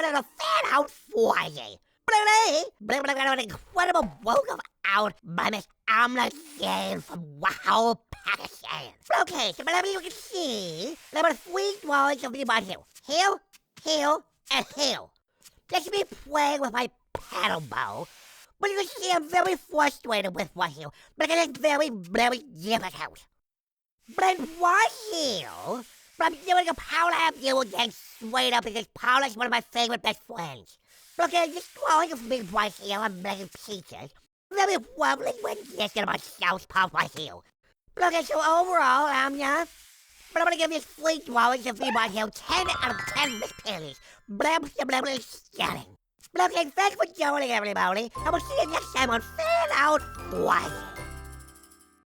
a fan out for you. An incredible work out by Miss Amna Zain from Wow, Pakistan. Okay, so whenever you can see, there are 3 drawings of me right here. Here, and here. Just me playing with my paddle bow. But you can see I'm very frustrated with one here, because it's very, very difficult. But why here? But I'm doing a power have you again straight up because Paula's one of my favorite best friends. Okay, this drawing of me right here, I'm making pieces. Very wobbly when this in my south pop right here. Okay, so overall, Amna, but I'm gonna give you 3 drawings of me right here, 10 out of 10 Miss Pennies. Blah, stunning. Okay, thanks for joining everybody, and we'll see you next time on Fan Out Friday.